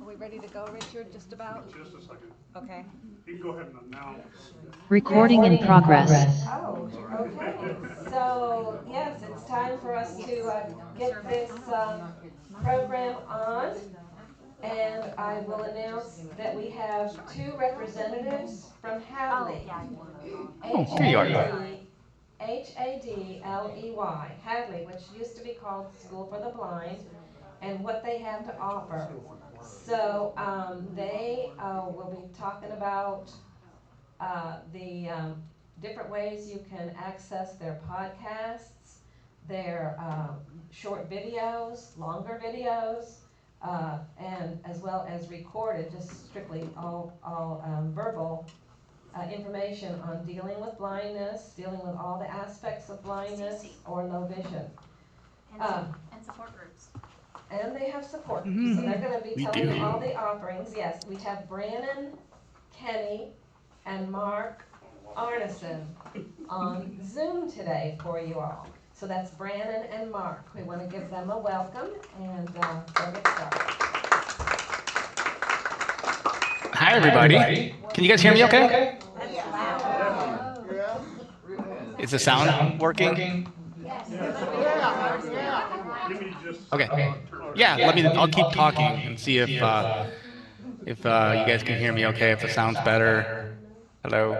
we ready to go, Richard, just about? Just a second. Okay. You can go ahead and announce. Recording in progress. Oh, okay. So, yes, it's time for us to get this program on. And I will announce that we have two representatives from Hadley. Here you are. Hadley, Hadley, which used to be called School for the Blind, and what they have to offer. So they will be talking about the different ways you can access their podcasts, their short videos, longer videos, and as well as recorded, just strictly all verbal information on dealing with blindness, dealing with all the aspects of blindness or low vision. And support groups. And they have support. So they're going to be telling you all the offerings. Yes, we have Brannon, Kenny, and Mark Arneson on Zoom today for you all. So that's Brannon and Mark. We want to give them a welcome and they'll get started. Hi, everybody. Can you guys hear me okay? Is the sound working? Give me just. Okay. Yeah, I'll keep talking and see if you guys can hear me okay, if the sound's better. Hello.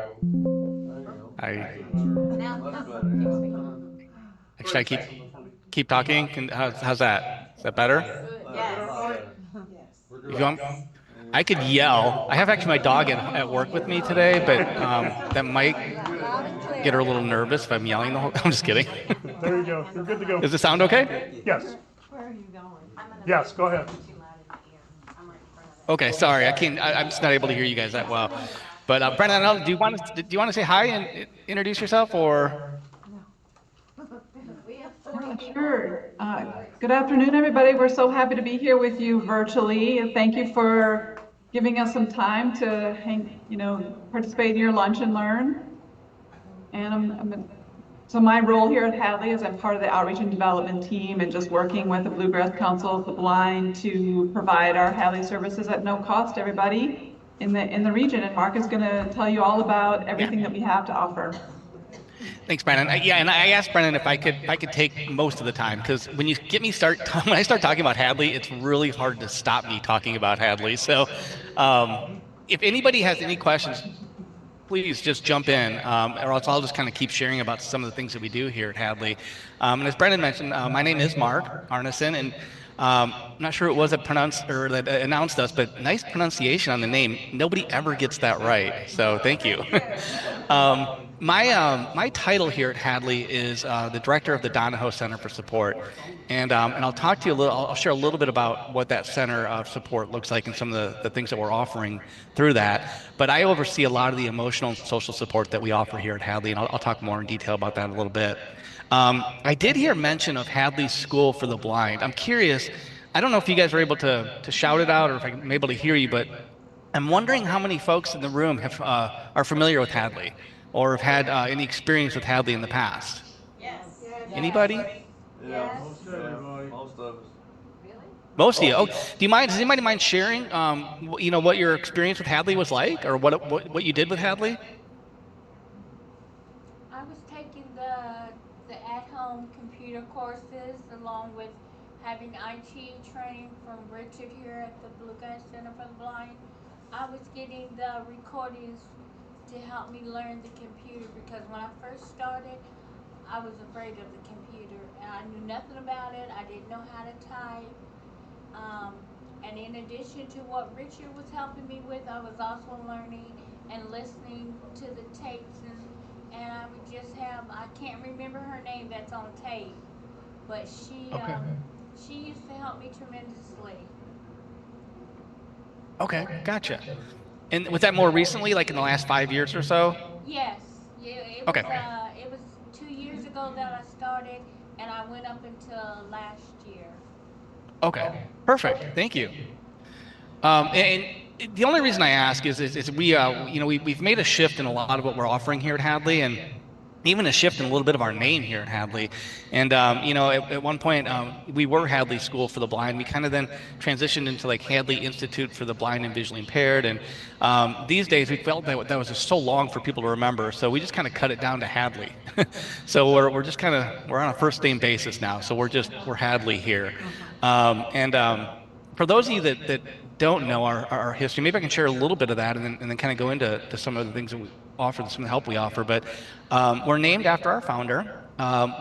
Should I keep talking? How's that? Is that better? If you want, I could yell. I have actually my dog at work with me today, but that might get her a little nervous if I'm yelling the whole time. I'm just kidding. There you go. You're good to go. Does it sound okay? Yes. Yes, go ahead. Okay, sorry, I'm just not able to hear you guys that well. But Brendan, do you want to say hi and introduce yourself, or? Sure. Good afternoon, everybody. We're so happy to be here with you virtually, and thank you for giving us some time to participate in your lunch and learn. And so my role here at Hadley is I'm part of the outreach and development team and just working with the Bluegrass Council of the Blind to provide our Hadley services at no cost to everybody in the region. And Mark is going to tell you all about everything that we have to offer. Thanks, Brandon. And I asked Brandon if I could take most of the time, because when I start talking about Hadley, it's really hard to stop me talking about Hadley. So, if anybody has any questions, please just jump in, or else I'll just kind of keep sharing about some of the things that we do here at Hadley. And as Brandon mentioned, my name is Mark Arneson, and I'm not sure it was that announced us, but nice pronunciation on the name. Nobody ever gets that right, so thank you. My title here at Hadley is the director of the Donahoe Center for Support, and I'll talk to you I'll share a little bit about what that center of support looks like and some of the things that we're offering through that. But I oversee a lot of the emotional and social support that we offer here at Hadley, and I'll talk more in detail about that in a little bit. I did hear mention of Hadley's School for the Blind. I'm curious. I don't know if you guys were able to shout it out or if I'm able to hear you, but I'm wondering how many folks in the room are familiar with Hadley, or have had any experience with Hadley in the past? Yes. Anybody? Yeah, most of us. Most of you. Oh, does anybody mind sharing, what your experience with Hadley was like, or what you did with Hadley? I was taking the at-home computer courses along with having IT training from Richard here at the Bluegrass Center for the Blind. I was getting the recordings to help me learn the computer, because when I first started, I was afraid of the computer and I knew nothing about it. I didn't know how to type. And in addition to what Richard was helping me with, I was also learning and listening to the tapes, and I would just I can't remember her name that's on tape, but she used to help me tremendously. Okay, gotcha. And was that more recently, like in the last 5 years or so? Yes. Yeah, it was 2 years ago that I started, and I went up until last year. Okay, perfect. Thank you. And the only reason I ask is we've made a shift in a lot of what we're offering here at Hadley, and even a shift in a little bit of our name here at Hadley. And, at one point, we were Hadley School for the Blind. We kind of then transitioned into like Hadley Institute for the Blind and Visually Impaired. And these days, we felt that that was just so long for people to remember. So we just kind of cut it down to Hadley. So we're just kind of, we're on a first name basis now. So we're Hadley here. For those of you that don't know our history, maybe I can share a little bit of that and then kind of go into some of the things that we offer, some of the help we offer. But we're named after our founder,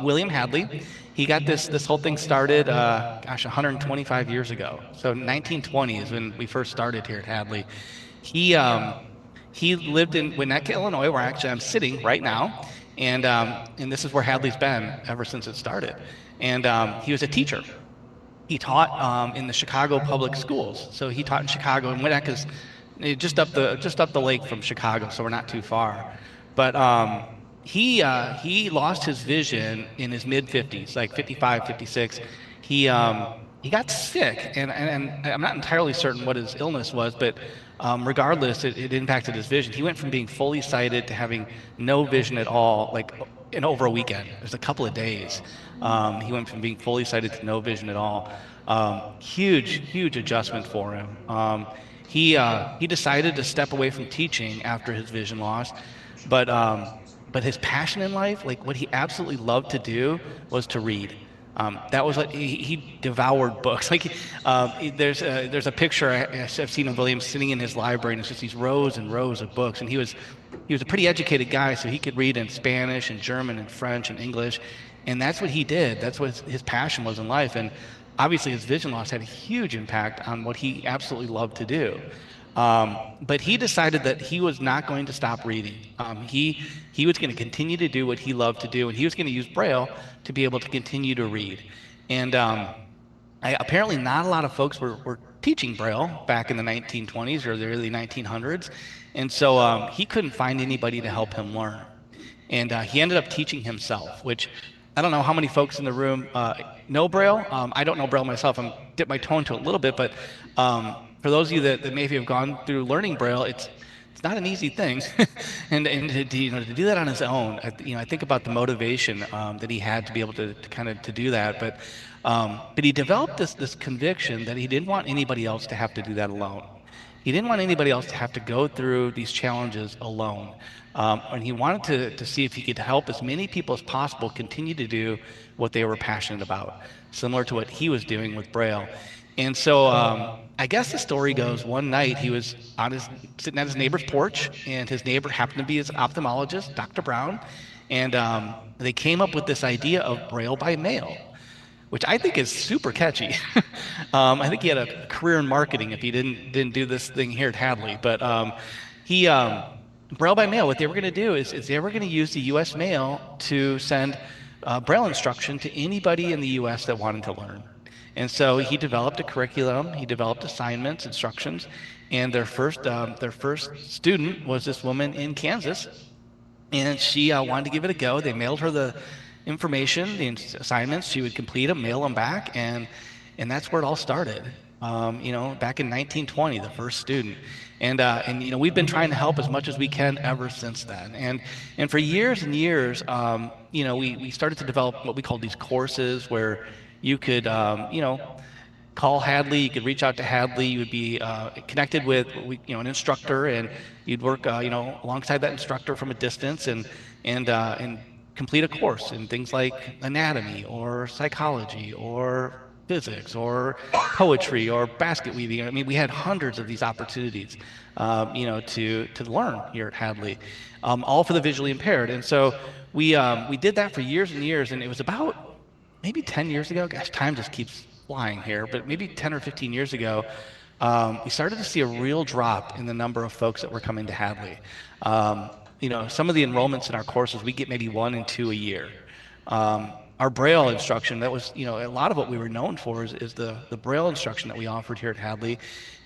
William Hadley. He got this whole thing started, 125 years ago. So 1920 is when we first started here at Hadley. He lived in Winnetka, Illinois, where actually I'm sitting right now, and this is where Hadley's been ever since it started. And he was a teacher. He taught in the Chicago public schools. So he taught in Chicago, and Winnetka's just up the lake from Chicago, so we're not too far. But he lost his vision in his mid 50s, like 55, 56. He got sick, and I'm not entirely certain what his illness was, but regardless, it impacted his vision. He went from being fully sighted to having no vision at all, like in over a weekend. It was a couple of days. He went from being fully sighted to no vision at all. Huge adjustment for him. He decided to step away from teaching after his vision loss, but his passion in life, like what he absolutely loved to do, was to read. That was like he devoured books. Like there's a picture I've seen of William sitting in his library, and it's just these rows and rows of books. And he was a pretty educated guy, so he could read in Spanish and German and French and English, and that's what he did. That's what his passion was in life. And obviously, his vision loss had a huge impact on what he absolutely loved to do. But he decided that he was not going to stop reading. He was going to continue to do what he loved to do, and he was going to use Braille to be able to continue to read. And apparently not a lot of folks were teaching Braille back in the 1920s or the early 1900s. And so he couldn't find anybody to help him learn. And he ended up teaching himself, which I don't know how many folks in the room know Braille. I don't know Braille myself. I'm dipped my toe into it a little bit, but for those of you that maybe have gone through learning Braille, it's not an easy thing, and to do that on his own. I think about the motivation that he had to be able to do that, but he developed this conviction that he didn't want anybody else to have to do that alone. He didn't want anybody else to have to go through these challenges alone. And he wanted to see if he could help as many people as possible continue to do what they were passionate about, similar to what he was doing with Braille. And so I guess the story goes, one night he was sitting at his neighbor's porch, and his neighbor happened to be his ophthalmologist, Dr. Brown, and they came up with this idea of Braille by mail, which I think is super catchy. I think he had a career in marketing if he didn't do this thing here at Hadley. But Braille by mail, what they were going to do is they were going to use the U.S. mail to send Braille instruction to anybody in the U.S. that wanted to learn. And so he developed a curriculum, he developed assignments, instructions, and their first student was this woman in Kansas, and she wanted to give it a go. They mailed her the information, the assignments. She would complete them, mail them back, and that's where it all started. Back in 1920, the first student. And we've been trying to help as much as we can ever since then. And for years and years, we started to develop what we call these courses where you could, call Hadley, you could reach out to Hadley, you would be connected with, an instructor, and you'd work, alongside that instructor from a distance and complete a course in things like anatomy or psychology or physics or poetry or basket weaving. I mean, we had hundreds of these opportunities, to learn here at Hadley, all for the visually impaired. And so we did that for years and years, and it was about maybe 10 years ago. Gosh, time just keeps flying here, but maybe 10 or 15 years ago, we started to see a real drop in the number of folks that were coming to Hadley. Some of the enrollments in our courses, we get maybe 1 and 2 a year. Our Braille instruction, that was, a lot of what we were known for is the Braille instruction that we offered here at Hadley.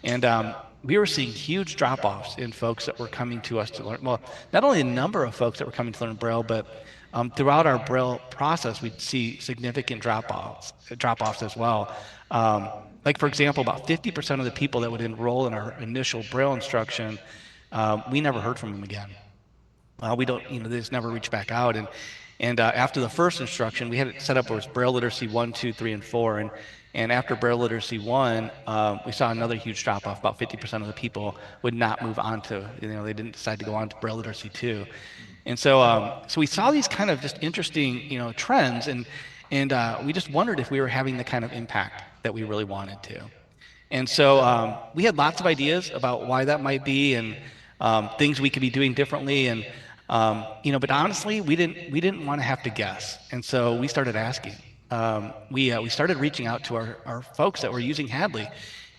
And we were seeing huge drop-offs in folks that were coming to us to learn. Well, not only the number of folks that were coming to learn Braille, but throughout our Braille process, we'd see significant drop-offs as well. Like, for example, about 50% of the people that would enroll in our initial Braille instruction, we never heard from them again. We don't, they just never reached back out. And after the first instruction, we had it set up where it was Braille literacy 1, 2, 3, and 4. And after Braille literacy 1, we saw another huge drop off. About 50% of the people would not move on to, they didn't decide to go on to Braille literacy 2. And so we saw these kind of just interesting, trends, and we just wondered if we were having the kind of impact that we really wanted to. And so we had lots of ideas about why that might be, and things we could be doing differently. And but honestly, we didn't want to have to guess, and so we started asking. We started reaching out to our folks that were using Hadley,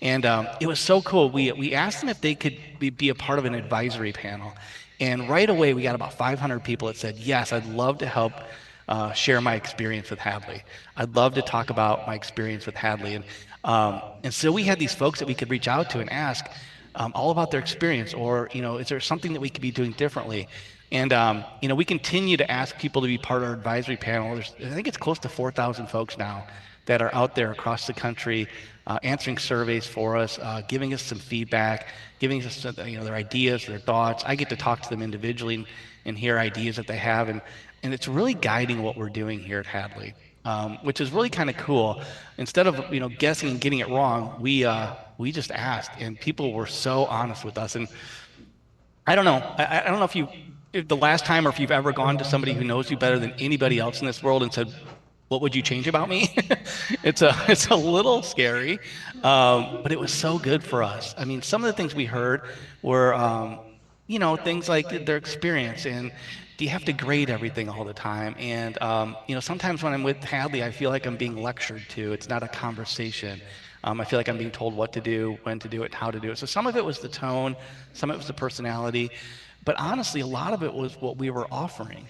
and it was so cool. We asked them if they could be a part of an advisory panel, and right away we got about 500 people that said, yes, I'd love to help share my experience with Hadley. I'd love to talk about my experience with Hadley, and so we had these folks that we could reach out to and ask all about their experience, or is there something that we could be doing differently? And we continue to ask people to be part of our advisory panel. I think it's close to 4,000 folks now that are out there across the country answering surveys for us, giving us some feedback, giving us their ideas, their thoughts. I get to talk to them individually and hear ideas that they have, and it's really guiding what we're doing here at Hadley, which is really kind of cool. Instead of guessing and getting it wrong, we just asked, and people were so honest with us. And I don't know. I don't know if the last time, or if you've ever gone to somebody who knows you better than anybody else in this world and said, what would you change about me? It's a little scary, but it was so good for us. I mean, some of the things we heard were, things like their experience, and do you have to grade everything all the time? And, sometimes when I'm with Hadley, I feel like I'm being lectured to. It's not a conversation. I feel like I'm being told what to do, when to do it, how to do it. So some of it was the tone, some of it was the personality. But honestly, a lot of it was what we were offering.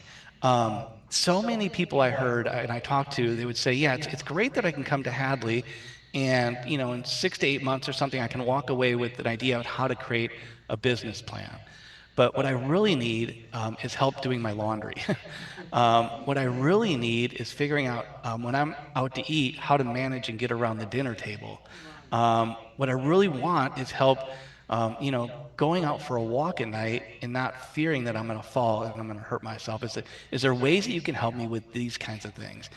So many people I heard and I talked to, they would say, yeah, it's great that I can come to Hadley, and in 6 to 8 months or something, I can walk away with an idea of how to create a business plan. But what I really need is help doing my laundry. What I really need is figuring out when I'm out to eat, how to manage and get around the dinner table. What I really want is help going out for a walk at night and not fearing that I'm going to fall and I'm going to hurt myself. Is there ways that you can help me with these kinds of things?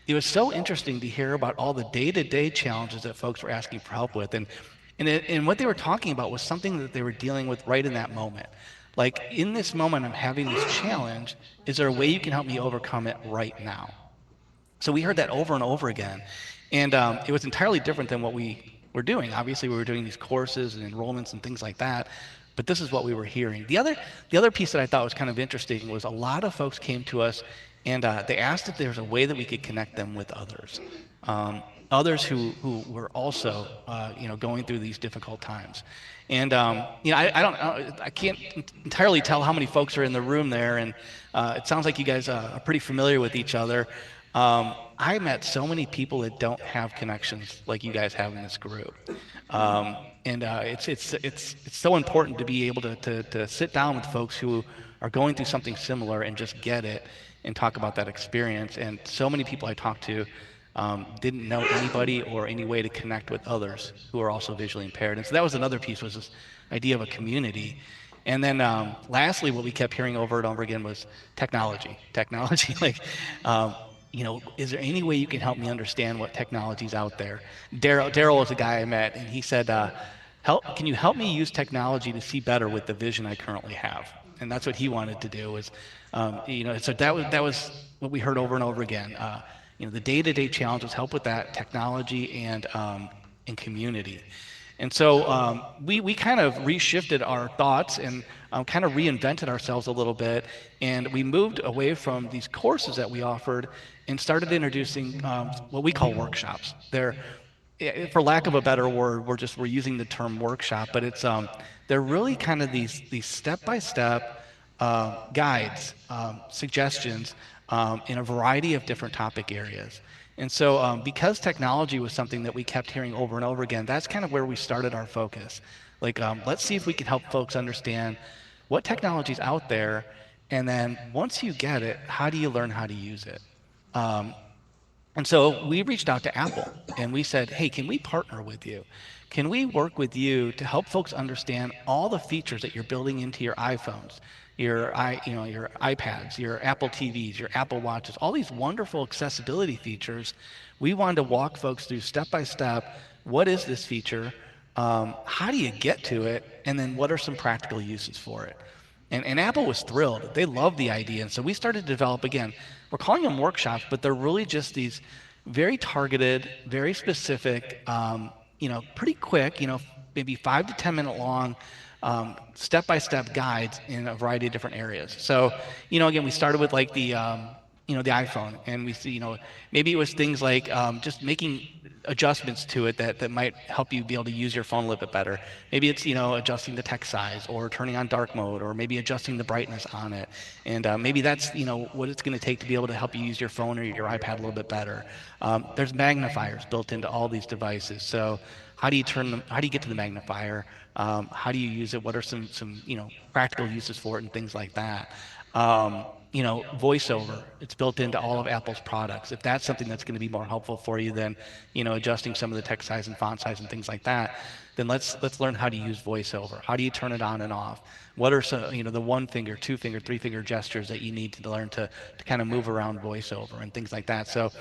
It was so interesting to hear about all the day-to-day challenges that folks were asking for help with. And what they were talking about was something that they were dealing with right in that moment. Like, in this moment, I'm having this challenge. Is there a way you can help me overcome it right now? So we heard that over and over again. And it was entirely different than what we were doing. Obviously, we were doing these courses and enrollments and things like that, but this is what we were hearing. The other piece that I thought was kind of interesting was a lot of folks came to us, and they asked if there was a way that we could connect them with others, others who were also going through these difficult times. And I can't entirely tell how many folks are in the room there, and it sounds like you guys are pretty familiar with each other. I met so many people that don't have connections like you guys have in this group, and it's so important to be able to sit down with folks who are going through something similar and just get it and talk about that experience. And so many people I talked to didn't know anybody or any way to connect with others who are also visually impaired. And so that was another piece, was this idea of a community. And then lastly, what we kept hearing over and over again was technology. Like, is there any way you can help me understand what technology's out there? Daryl was a guy I met, and he said, can you help me use technology to see better with the vision I currently have? And that's what he wanted to do. Was, so that was what we heard over and over again. The day-to-day challenge was help with that, technology and community. And so we kind of reshifted our thoughts and kind of reinvented ourselves a little bit, and we moved away from these courses that we offered and started introducing what we call workshops. They're, for lack of a better word, we're using the term workshop, but it's they're really kind of these step-by-step guides, suggestions in a variety of different topic areas. And so because technology was something that we kept hearing over and over again, that's kind of where we started our focus. Like, let's see if we can help folks understand what technology is out there, and then once you get it, how do you learn how to use it? And so we reached out to Apple, and we said, hey, can we partner with you? Can we work with you to help folks understand all the features that you're building into your iPhones, your iPads, your Apple TVs, your Apple Watches, all these wonderful accessibility features. We wanted to walk folks through step by step. What is this feature? How do you get to it? And then what are some practical uses for it? And Apple was thrilled. They loved the idea. And so we started to develop, again, we're calling them workshops, but they're really just these very targeted, very specific, pretty quick, maybe 5 to 10 minute long, step-by-step guides in a variety of different areas. So, again, we started with like the iPhone, and we see, maybe it was things like just making adjustments to it that might help you be able to use your phone a little bit better. Maybe it's, adjusting the text size or turning on dark mode, or maybe adjusting the brightness on it. And maybe that's, what it's going to take to be able to help you use your phone or your iPad a little bit better. There's magnifiers built into all these devices. So how do you get to the magnifier? How do you use it? What are some practical uses for it and things like that? Voiceover, it's built into all of Apple's products. If that's something that's going to be more helpful for you than, adjusting some of the text size and font size and things like that, then let's learn how to use voiceover. How do you turn it on and off? What are some, the 1 finger, 2 finger, 3 finger gestures that you need to learn to kind of move around voiceover and things like that. So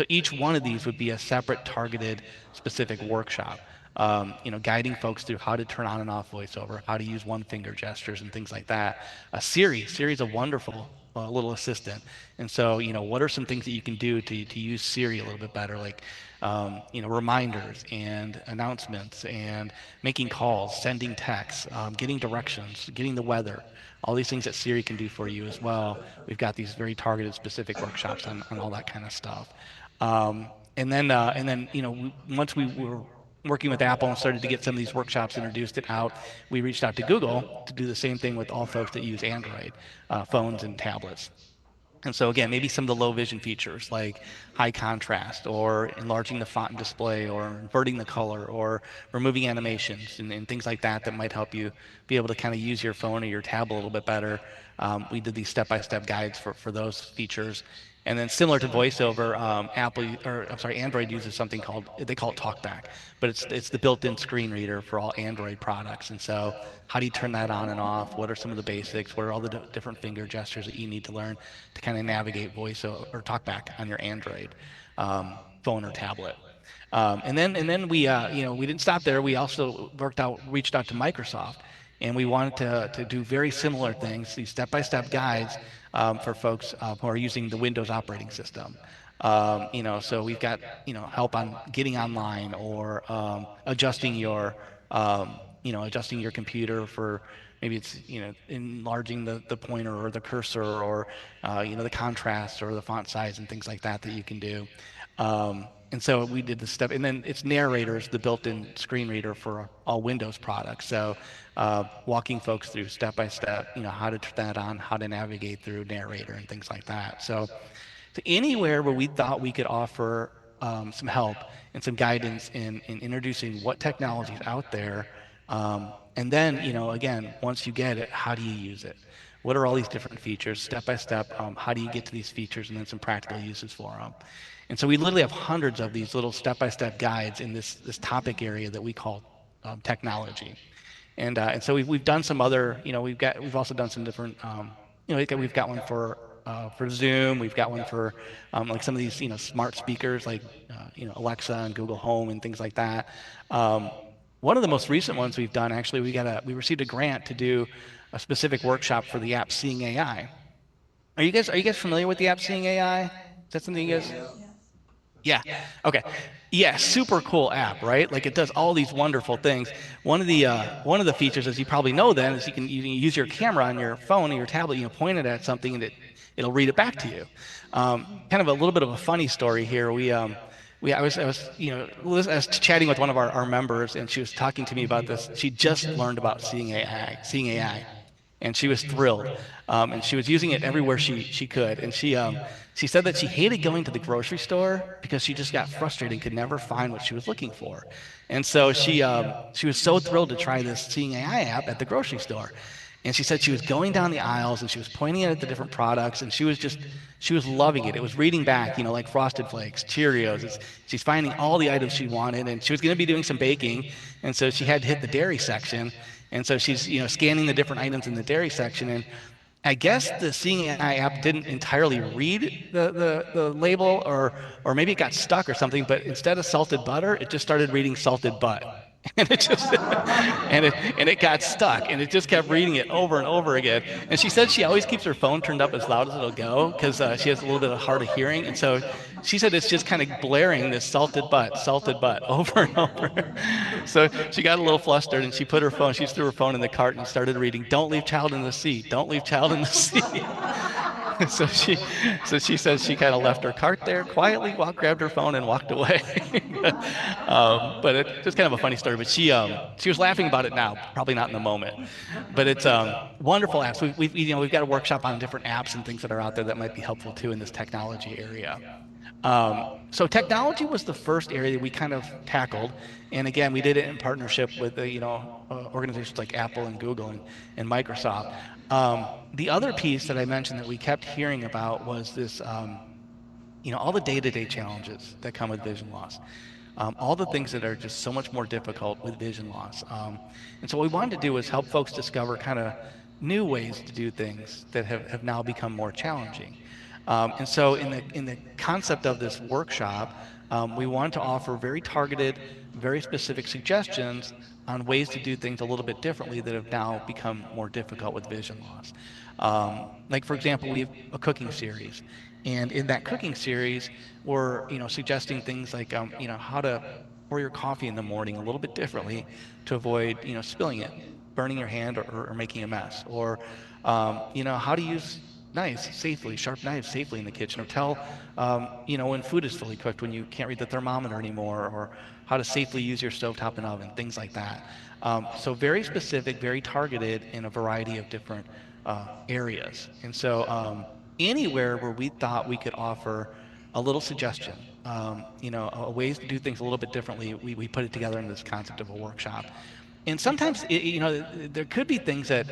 each one of these would be a separate targeted specific workshop. Guiding folks through how to turn on and off voiceover, how to use 1 finger gestures and things like that. Siri is a wonderful little assistant. And so, what are some things that you can do to use Siri a little bit better, like, reminders and announcements and making calls, sending texts, getting directions, getting the weather, all these things that Siri can do for you as well. We've got these very targeted specific workshops on all that kind of stuff. And then, once we were working with Apple and started to get some of these workshops introduced and out, we reached out to Google to do the same thing with all folks that use Android phones and tablets. And so again, maybe some of the low vision features like high contrast, or enlarging the font and display, or inverting the color, or removing animations and things like that might help you be able to kind of use your phone or your tablet a little bit better. We did these step-by-step guides for those features. And then similar to VoiceOver, Android uses something they call it TalkBack, but it's the built-in screen reader for all Android products. And so how do you turn that on and off? What are some of the basics? What are all the different finger gestures that you need to learn to kind of navigate VoiceOver or TalkBack on your Android phone or tablet? And then we didn't stop there. We also reached out to Microsoft, and we wanted to do very similar things, these step-by-step guides for folks who are using the Windows operating system. So we've got, help on getting online, or adjusting your computer for, maybe it's, enlarging the pointer or the cursor, or, the contrast or the font size and things like that you can do. And so we did the step, and then it's Narrator, the built-in screen reader for all Windows products. So walking folks through step by step, how to turn that on, how to navigate through Narrator and things like that. So anywhere where we thought we could offer some help and some guidance in introducing what technology is out there, and then, again, once you get it, how do you use it? What are all these different features, step by step? How do you get to these features, and then some practical uses for them? And so we literally have hundreds of these little step-by-step guides in this topic area that we call technology. And so we've done some other, we've also done some different, we've got one for Zoom. We've got one for like some of these, smart speakers like, Alexa and Google Home and things like that. One of the most recent ones we've done, actually, we received a grant to do a specific workshop for the app Seeing AI. Are you guys familiar with the app Seeing AI? Is that something you guys? Yeah. Okay. Yeah. Super cool app, right? Like, it does all these wonderful things. One of the features, as you probably know, then, is you can use your camera on your phone or your tablet, point it at something, and it'll read it back to you. Kind of a little bit of a funny story here. I was chatting with one of our members, and she was talking to me about this. She just learned about Seeing AI. And she was thrilled, and she was using it everywhere she could. And she said that she hated going to the grocery store because she just got frustrated and could never find what she was looking for. And so she was so thrilled to try this Seeing AI app at the grocery store. And she said she was going down the aisles, and she was pointing at the different products, and she was loving it. It was reading back, like Frosted Flakes, Cheerios. She's finding all the items she wanted, and she was going to be doing some baking, and so she had to hit the dairy section. And so she's, scanning the different items in the dairy section, and I guess the Seeing AI app didn't entirely read the label, or maybe it got stuck or something, but instead of salted butter, it just started reading salted butt. And it just and it got stuck, and it just kept reading it over and over again. And she said she always keeps her phone turned up as loud as it'll go because she has a little bit of hard of hearing, and so she said it's just kind of blaring this salted butt over and over. So she got a little flustered, and she threw her phone in the cart and started reading, "Don't leave child in the sea. Don't leave child in the sea." So she says she kind of left her cart there quietly, grabbed her phone and walked away. But it's just kind of a funny story. But she was laughing about it now, probably not in the moment. But it's wonderful apps. We've got a workshop on different apps and things that are out there that might be helpful too in this technology area. So technology was the first area that we kind of tackled, and again, we did it in partnership with organizations like Apple and Google and Microsoft. The other piece that I mentioned that we kept hearing about was this, all the day-to-day challenges that come with vision loss. All the things that are just so much more difficult with vision loss. And so what we wanted to do was help folks discover kind of new ways to do things that have now become more challenging. And so in the concept of this workshop, we wanted to offer very targeted, very specific suggestions on ways to do things a little bit differently that have now become more difficult with vision loss. Like for example, we have a cooking series, and in that cooking series, we're suggesting things like how to pour your coffee in the morning a little bit differently to avoid spilling it, burning your hand, or making a mess, or how to use sharp knives safely in the kitchen, or tell when food is fully cooked, when you can't read the thermometer anymore, or how to safely use your stovetop and oven, things like that. So very specific, very targeted in a variety of different areas. And so anywhere where we thought we could offer a little suggestion, ways to do things a little bit differently, we put it together in this concept of a workshop. And sometimes there could be things that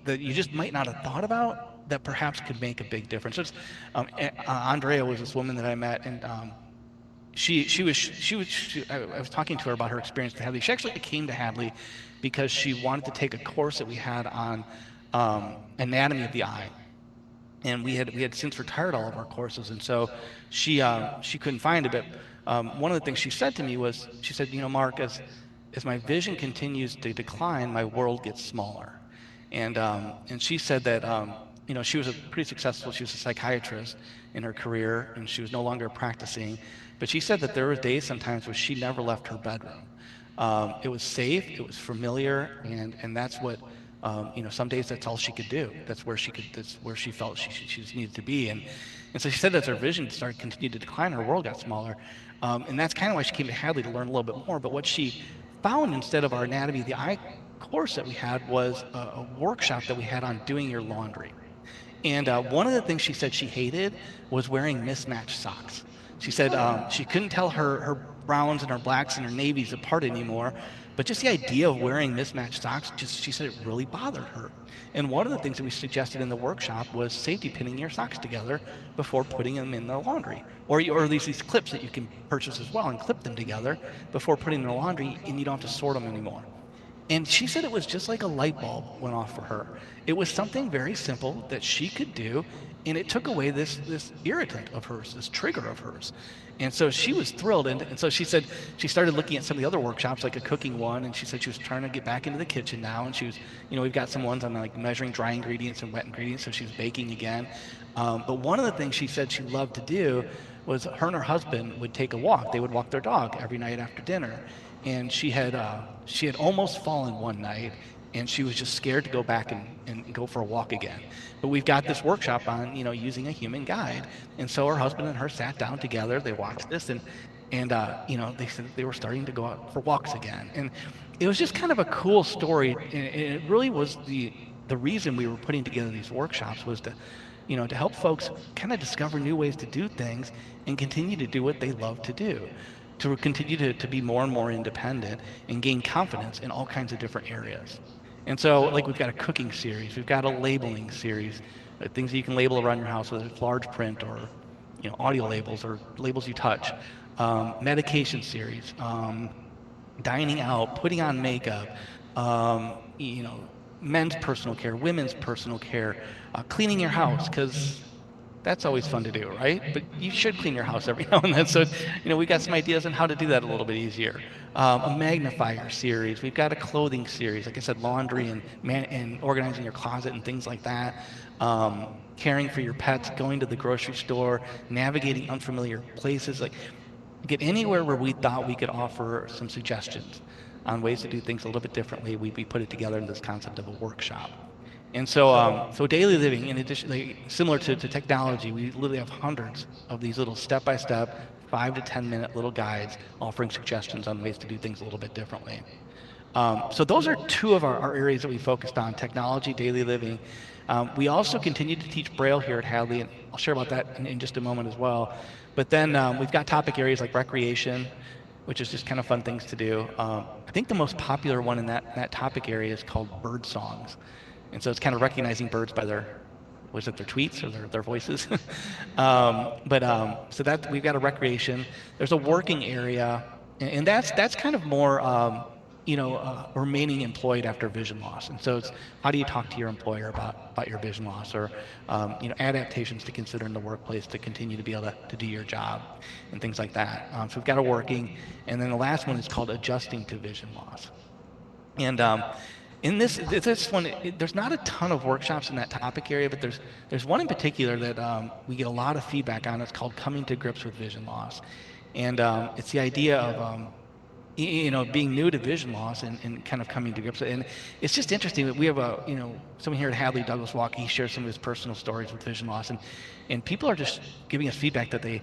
that you just might not have thought about that perhaps could make a big difference. Andrea was this woman that I met, and I was talking to her about her experience at Hadley. She actually came to Hadley because she wanted to take a course that we had on anatomy of the eye. And we had since retired all of our courses, and so she couldn't find it. But one of the things she said to me was, she said, Mark, as my vision continues to decline, my world gets smaller. And she said that she was she was a psychiatrist in her career, and she was no longer practicing. But she said that there were days sometimes where she never left her bedroom. It was safe, it was familiar, and that's what some days that's all she could do. That's where she felt she just needed to be. And so she said as her vision continued to decline, her world got smaller. And that's kind of why she came to Hadley, to learn a little bit more. But what she found instead of our anatomy of the eye course that we had was a workshop that we had on doing your laundry. And one of the things she said she hated was wearing mismatched socks. She said she couldn't tell her browns and her blacks and her navies apart anymore, but just the idea of wearing mismatched socks, she said it really bothered her. And one of the things that we suggested in the workshop was safety pinning your socks together before putting them in the laundry. Or these clips that you can purchase as well and clip them together before putting them in the laundry, and you don't have to sort them anymore. And she said it was just like a light bulb went off for her. It was something very simple that she could do, and it took away this irritant of hers, this trigger of hers. And so she was thrilled, and so she said she started looking at some of the other workshops, like a cooking one, and she said she was trying to get back into the kitchen now, and she was, we've got some ones on like measuring dry ingredients and wet ingredients, so she's baking again. But one of the things she said she loved to do was her and her husband would take a walk. They would walk their dog every night after dinner. And she had almost fallen one night, and she was just scared to go back and go for a walk again. But we've got this workshop on, using a human guide. And so her husband and her sat down together, they watched this, and they said they were starting to go out for walks again. And it was just kind of a cool story, and it really was the reason we were putting together these workshops was to help folks kind of discover new ways to do things and continue to do what they love to do, to continue to be more and more independent and gain confidence in all kinds of different areas. And so, like, we've got a cooking series, we've got a labeling series, things that you can label around your house, whether it's large print or audio labels or labels you touch, medication series, dining out, putting on makeup, men's personal care, women's personal care, cleaning your house, because that's always fun to do, right? But you should clean your house every now and then. So, we got some ideas on how to do that a little bit easier. A magnifier series. We've got a clothing series, like I said, laundry and organizing your closet and things like that. Caring for your pets, going to the grocery store, navigating unfamiliar places. Like, get anywhere where we thought we could offer some suggestions on ways to do things a little bit differently. We put it together in this concept of a workshop. And so daily living, in addition, like, similar to technology, we literally have hundreds of these little step-by-step, 5 to 10 minute little guides offering suggestions on ways to do things a little bit differently. So those are two of our areas that we focused on: technology, daily living. We also continue to teach Braille here at Hadley, and I'll share about that in just a moment as well. But then we've got topic areas like recreation, which is just kind of fun things to do. I think the most popular one in that topic area is called bird songs. And so it's kind of recognizing birds by their tweets or their voices? So that we've got a recreation. There's a working area, and that's kind of more, remaining employed after vision loss. And so it's how do you talk to your employer about your vision loss, or adaptations to consider in the workplace to continue to be able to do your job and things like that. So we've got a working, and then the last one is called adjusting to vision loss. And in this one, there's not a ton of workshops in that topic area, but there's one in particular that we get a lot of feedback on. It's called Coming to Grips with Vision Loss. And it's the idea of being new to vision loss and kind of coming to grips. And it's just interesting that we have someone here at Hadley, Douglas Walker. He shares some of his personal stories with vision loss, and people are just giving us feedback that they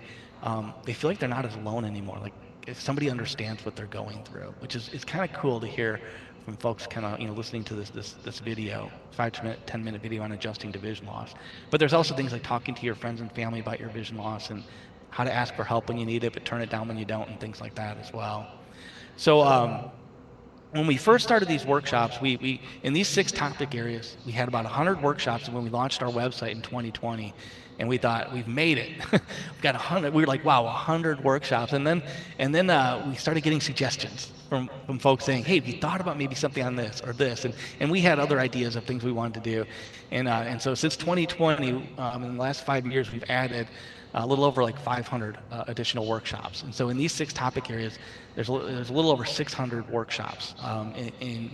feel like they're not as alone anymore. Like, if somebody understands what they're going through, which is kind of cool to hear from folks kind of listening to this video, 5 to 10 minute video on adjusting to vision loss. But there's also things like talking to your friends and family about your vision loss, and how to ask for help when you need it but turn it down when you don't, and things like that as well. So when we first started these workshops, we in these 6 topic areas, we had about 100 workshops when we launched our website in 2020. And we thought, we've made it. We've got 100. We were like, wow, 100 workshops. And then we started getting suggestions from folks saying, hey, have you thought about maybe something on this or this? And we had other ideas of things we wanted to do. And so since 2020, in the last 5 years, we've added a little over like 500 additional workshops. And so in these 6 topic areas, there's a little over 600 workshops,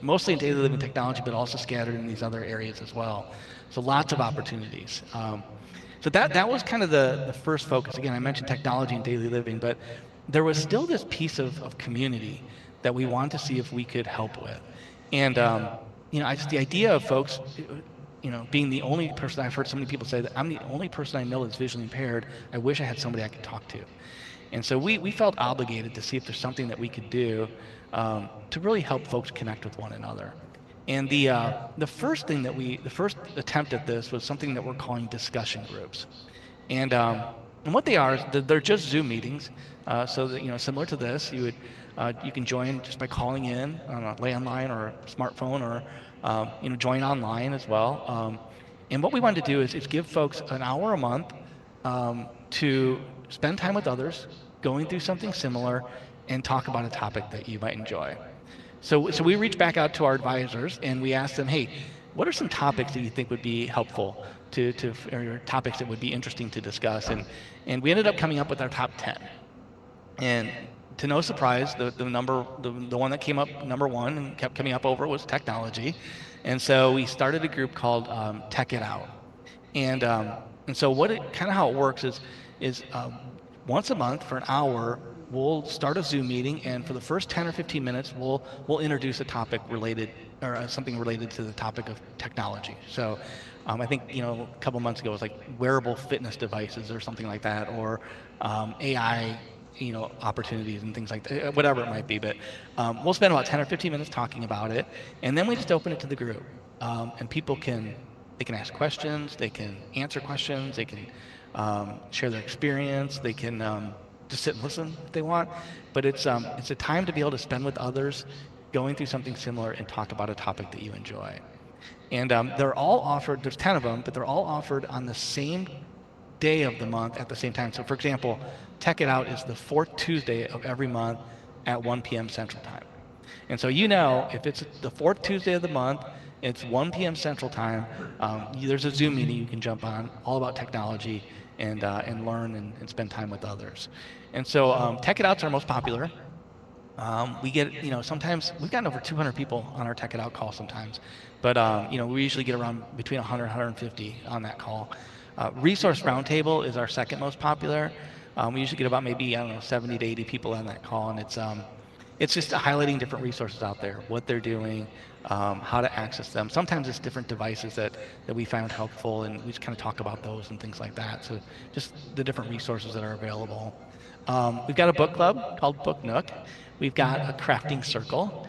mostly in daily living technology, but also scattered in these other areas as well. So lots of opportunities. So that was kind of the first focus. Again, I mentioned technology and daily living, but there was still this piece of community that we wanted to see if we could help with. And the idea of folks, being the only person, I've heard so many people say that I'm the only person I know that's visually impaired. I wish I had somebody I could talk to. And so we felt obligated to see if there's something that we could do to really help folks connect with one another. And the first attempt at this was something that we're calling discussion groups. And what they are is they're just Zoom meetings. So that, similar to this, you can join just by calling in on a landline or a smartphone, or join online as well. And what we wanted to do is give folks an hour a month to spend time with others, going through something similar, and talk about a topic that you might enjoy. So we reached back out to our advisors and we asked them, hey, what are some topics that you think would be helpful or topics that would be interesting to discuss? And we ended up coming up with our top 10. And to no surprise, the one that came up number 1 and kept coming up over was technology. And so we started a group called Tech It Out. And so how it works is once a month for an hour, we'll start a Zoom meeting, and for the first 10 or 15 minutes, we'll introduce a topic related, or something related to the topic of technology. So I think, a couple months ago it was like wearable fitness devices or something like that, or AI, opportunities and things like that, whatever it might be. But we'll spend about 10 or 15 minutes talking about it, and then we just open it to the group. And people can ask questions, they can answer questions, they can share their experience, they can just sit and listen if they want. But it's a time to be able to spend with others, going through something similar, and talk about a topic that you enjoy. And they're all offered, there's 10 of them, but they're all offered on the same day of the month at the same time. So for example, Tech It Out is the 4th Tuesday of every month at 1 p.m. Central Time. And so if it's the 4th Tuesday of the month It's 1 p.m. Central Time. There's a Zoom meeting you can jump on, all about technology and learn and spend time with others. And so Tech It Out's our most popular. We get, sometimes we've gotten over 200 people on our Tech It Out call sometimes, but we usually get around between 100 and 150 on that call. Resource Roundtable is our second most popular. We usually get about maybe, 70 to 80 people on that call, and it's just highlighting different resources out there, what they're doing, how to access them. Sometimes it's different devices that we found helpful, and we just kind of talk about those and things like that. So just the different resources that are available. We've got a book club called Book Nook. We've got a crafting circle.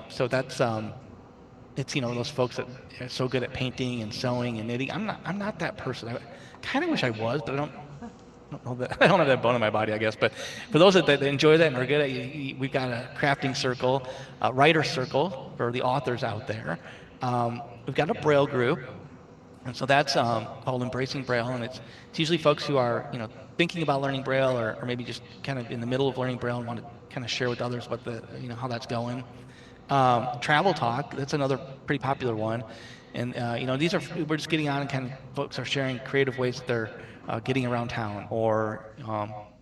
So that's it's those folks that are so good at painting and sewing and knitting. I'm not that person. I kind of wish I was, but I don't know that I don't have that bone in my body, I guess. But for those that enjoy that and are good at it, we've got a crafting circle, a writer circle for the authors out there. We've got a Braille group. And so that's called Embracing Braille, and it's usually folks who are thinking about learning Braille or maybe just kind of in the middle of learning Braille and want to kind of share with others what how that's going. Travel Talk, that's another pretty popular one, and these are we're just getting on and kind of folks are sharing creative ways that they're getting around town or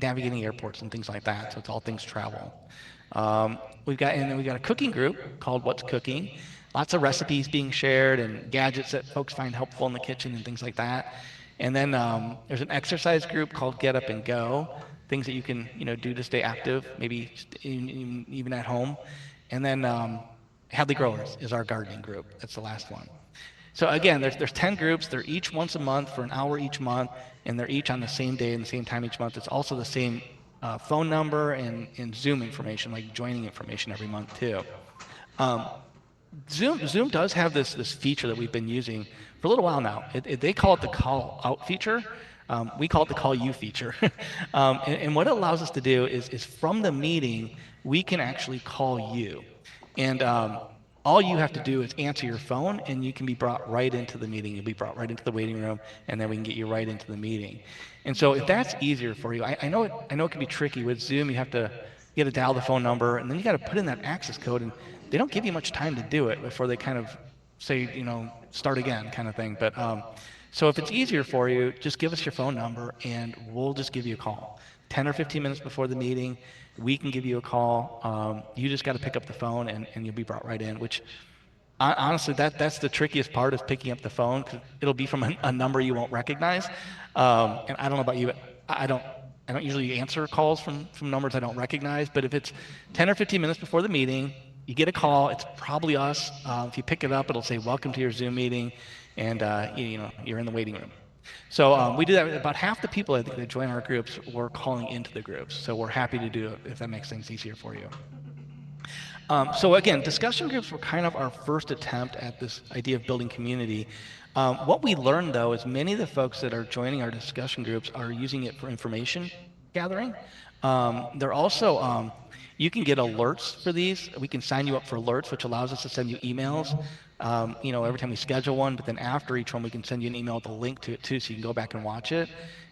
navigating airports and things like that. So it's all things travel. We've got a cooking group called What's Cooking. Lots of recipes being shared and gadgets that folks find helpful in the kitchen and things like that. And then there's an exercise group called Get Up and Go, things that you can do to stay active, maybe even at home. And then Hadley Growers is our gardening group. That's the last one. So again, there's 10 groups. They're each once a month for an hour each month, and they're each on the same day and the same time each month. It's also the same phone number and Zoom information, like joining information every month too. Zoom does have this feature that we've been using for a little while now. They call it the call out feature. We call it the call you feature. And what it allows us to do is from the meeting, we can actually call you. And all you have to do is answer your phone, and you can be brought right into the meeting. You'll be brought right into the waiting room, and then we can get you right into the meeting. And so if that's easier for you, I know it can be tricky with Zoom. You got to dial the phone number, and then you got to put in that access code, and they don't give you much time to do it before they kind of say, start again kind of thing. But so if it's easier for you, just give us your phone number, and we'll just give you a call. 10 or 15 minutes before the meeting, we can give you a call. You just got to pick up the phone, and you'll be brought right in, which honestly, that's the trickiest part, is picking up the phone, because it'll be from a number you won't recognize. And I don't know about you, but I don't usually answer calls from numbers I don't recognize. But if it's 10 or 15 minutes before the meeting, you get a call, it's probably us. If you pick it up, it'll say, welcome to your Zoom meeting, and you're in the waiting room. So we do that. About half the people I think that join our groups, we're calling into the groups. So we're happy to do it if that makes things easier for you. So again, discussion groups were kind of our first attempt at this idea of building community. What we learned, though, is many of the folks that are joining our discussion groups are using it for information gathering. They're also, you can get alerts for these. We can sign you up for alerts, which allows us to send you emails, every time we schedule one, but then after each one, we can send you an email with a link to it too, so you can go back and watch it.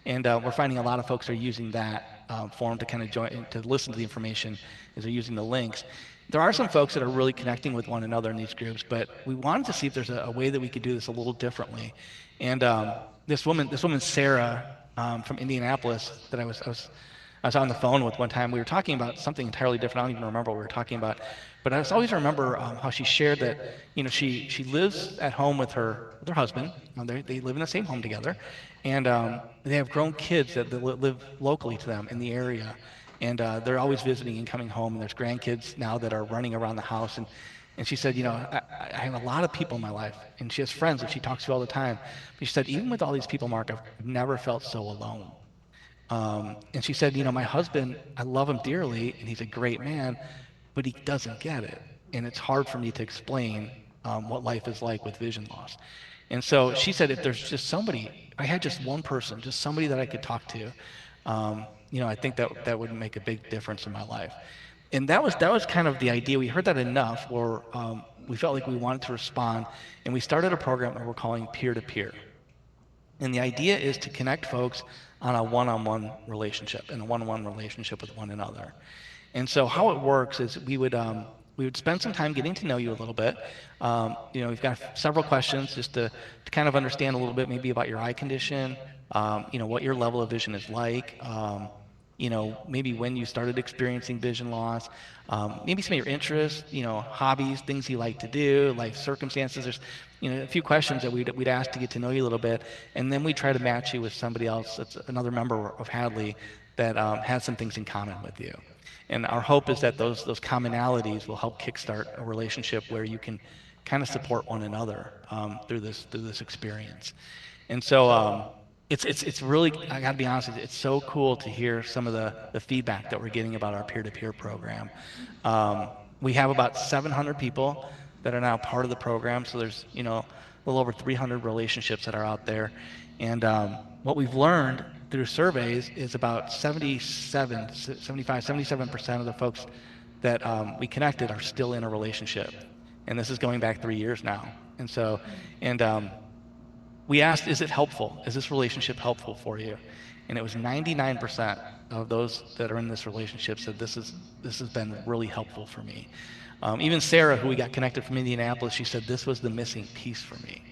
And we're finding a lot of folks are using that form to kind of join, to listen to the information as they're using the links. There are some folks that are really connecting with one another in these groups, but we wanted to see if there's a way that we could do this a little differently. And this woman Sarah from Indianapolis that I was on the phone with one time. We were talking about something entirely different. I don't even remember what we were talking about, but I always remember how she shared that she lives at home with her husband. They live in the same home together, and they have grown kids that live locally to them in the area. And they're always visiting and coming home, and there's grandkids now that are running around the house. And she said, I have a lot of people in my life, and she has friends that she talks to all the time. But she said, even with all these people, Mark, I've never felt so alone. And she said, my husband, I love him dearly, and he's a great man, but he doesn't get it. And it's hard for me to explain what life is like with vision loss. And so she said, if there's just somebody, I had just one person, just somebody that I could talk to, I think that would make a big difference in my life. And that was kind of the idea. We heard that enough where we felt like we wanted to respond, and we started a program that we're calling peer-to-peer. And the idea is to connect folks on a one-on-one relationship, and a one-on-one relationship with one another. And so how it works is we would we would spend some time getting to know you a little bit. We've got several questions just to kind of understand a little bit maybe about your eye condition, what your level of vision is like, maybe when you started experiencing vision loss, maybe some of your interests, hobbies, things you like to do, life circumstances. There's, a few questions that we'd ask to get to know you a little bit, and then we try to match you with somebody else that's another member of Hadley that has some things in common with you. And our hope is that those commonalities will help kickstart a relationship where you can kind of support one another through this experience. And so it's really, I got to be honest with you, it's so cool to hear some of the feedback that we're getting about our peer-to-peer program. We have about 700 people that are now part of the program, so there's a little over 300 relationships that are out there. And what we've learned through surveys is about 77% of the folks that we connected are still in a relationship. And this is going back 3 years now. And so, we asked, is it helpful? Is this relationship helpful for you? And it was 99% of those that are in this relationship said this has been really helpful for me. Even Sarah, who we got connected from Indianapolis, she said this was the missing piece for me.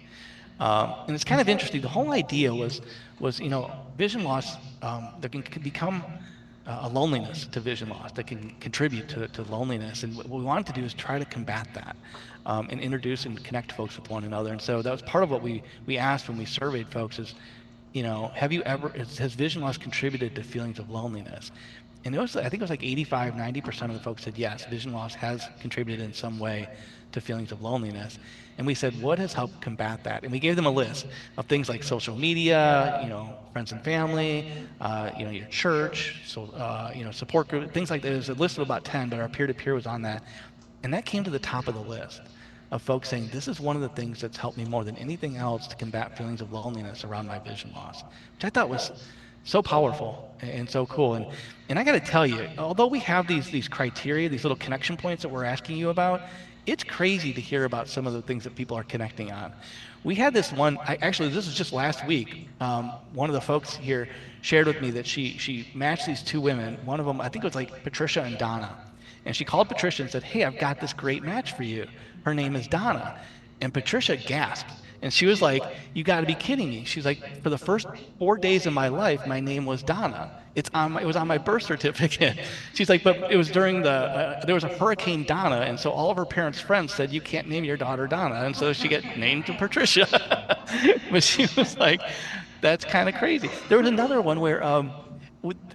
And it's kind of interesting. The whole idea was vision loss. There can become a loneliness to vision loss that can contribute to loneliness. And what we wanted to do is try to combat that and introduce and connect folks with one another. And so that was part of what we asked when we surveyed folks is, has vision loss contributed to feelings of loneliness? And I think it was like 85, 90% of the folks said yes, vision loss has contributed in some way to feelings of loneliness. And we said, what has helped combat that? And we gave them a list of things like social media, friends and family, your church, support group, things like that. There's a list of about 10, but our peer-to-peer was on that. And that came to the top of the list of folks saying, this is one of the things that's helped me more than anything else to combat feelings of loneliness around my vision loss, which I thought was so powerful and so cool. And I got to tell you, although we have these criteria, these little connection points that we're asking you about, it's crazy to hear about some of the things that people are connecting on. We had this one, actually this was just last week, one of the folks here shared with me that she matched these two women. One of them, I think it was like Patricia and Donna. And she called Patricia and said, hey, I've got this great match for you. Her name is Donna. And Patricia gasped. And she was like, you got to be kidding me. She's like, for the first 4 days of my life, my name was Donna. It was on my birth certificate. She's like, but it was during there was a Hurricane Donna, and so all of her parents' friends said, you can't name your daughter Donna. And so she got named to Patricia. But she was like, that's kind of crazy. There was another one where,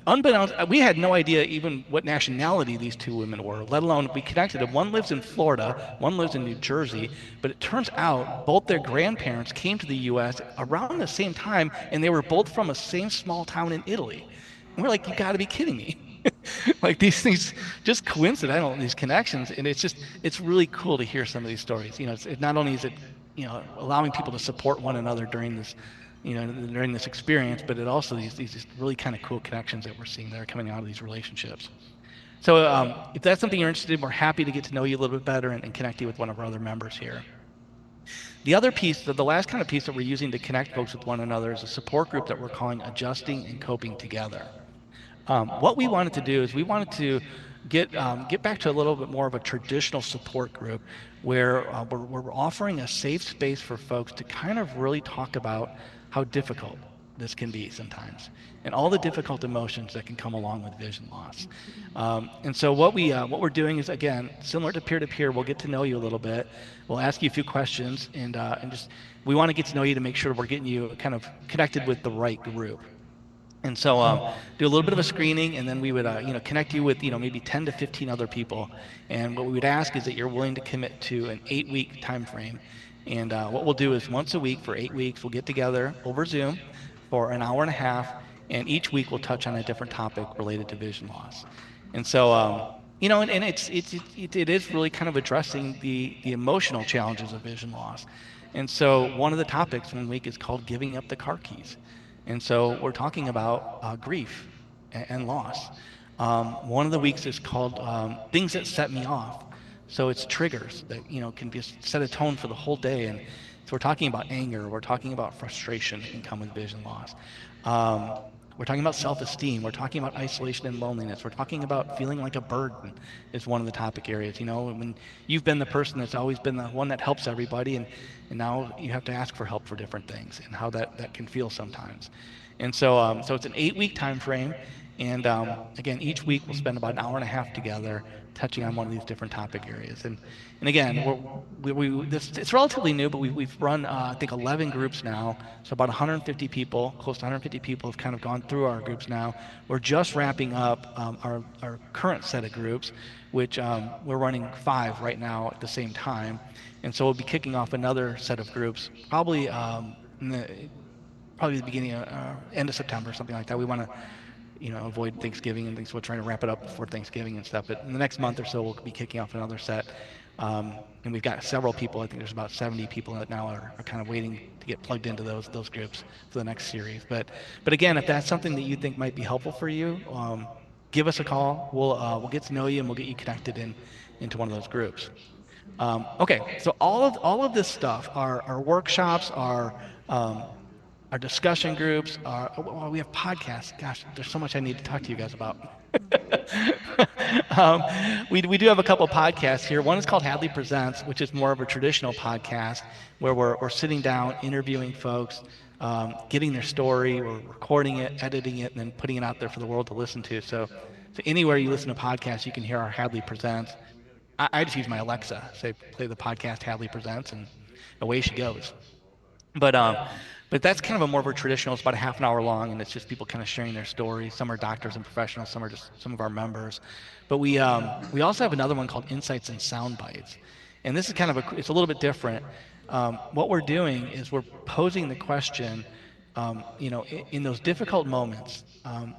unbeknownst, we had no idea even what nationality these two women were, let alone we connected them. One lives in Florida, one lives in New Jersey, but it turns out both their grandparents came to the U.S. around the same time, and they were both from a same small town in Italy. And we're like, you got to be kidding me. Like these things, just coincidental, these connections, and it's really cool to hear some of these stories. It not only is it, allowing people to support one another during this, during this experience, but it also these really kind of cool connections that we're seeing that are coming out of these relationships. So if that's something you're interested in, we're happy to get to know you a little bit better and connect you with one of our other members here. The other piece, the last kind of piece that we're using to connect folks with one another is a support group that we're calling Adjusting and Coping Together. What we wanted to do is we wanted to get back to a little bit more of a traditional support group where we're offering a safe space for folks to kind of really talk about how difficult this can be sometimes and all the difficult emotions that can come along with vision loss. And so what we're doing is, again, similar to peer-to-peer, we'll get to know you a little bit. We'll ask you a few questions and just we want to get to know you to make sure we're getting you kind of connected with the right group. And so do a little bit of a screening, and then we would connect you with maybe 10 to 15 other people. And what we would ask is that you're willing to commit to an 8-week time frame. And what we'll do is once a week for 8 weeks, we'll get together over Zoom for an hour and a half, and each week we'll touch on a different topic related to vision loss. And so and it is really kind of addressing the emotional challenges of vision loss. And so one of the topics one week is called Giving Up the Car Keys. And so we're talking about grief and loss. One of the weeks is called Things That Set Me Off. So it's triggers that can set a tone for the whole day. And so we're talking about anger. We're talking about frustration that can come with vision loss. We're talking about self-esteem. We're talking about isolation and loneliness. We're talking about feeling like a burden is one of the topic areas. You know, when you've been the person that's always been the one that helps everybody, and now you have to ask for help for different things and how that can feel sometimes. And so it's an 8-week time frame. And again, each week we'll spend about an hour and a half together touching on one of these different topic areas. And again, it's relatively new, but we've run, I think, 11 groups now. So about 150 people, close to 150 people have kind of gone through our groups now. We're just wrapping up our current set of groups, which we're running 5 right now at the same time. And so we'll be kicking off another set of groups probably probably the beginning of end of September, something like that. We want to avoid Thanksgiving and things. So we're trying to wrap it up before Thanksgiving and stuff. But in the next month or so, we'll be kicking off another set. And we've got several people. I think there's about 70 people that now are kind of waiting to get plugged into those groups for the next series. But again, if that's something that you think might be helpful for you, give us a call. We'll get to know you and we'll get you connected into one of those groups. Okay, so all of this stuff, our workshops, our discussion groups, we have podcasts. Gosh, there's so much I need to talk to you guys about. We do have a couple podcasts here. One is called Hadley Presents, which is more of a traditional podcast where we're sitting down, interviewing folks, getting their story, we're recording it, editing it, and then putting it out there for the world to listen to. So anywhere you listen to podcasts, you can hear our Hadley Presents. I just use my Alexa, say play the podcast Hadley Presents, and away she goes. But that's kind of a more of a traditional. It's about a half an hour long, and it's just people kind of sharing their stories. Some are doctors and professionals, some are just some of our members. But we also have another one called Insights and Sound Bites, and this is kind of it's a little bit different. What we're doing is we're posing the question, in those difficult moments,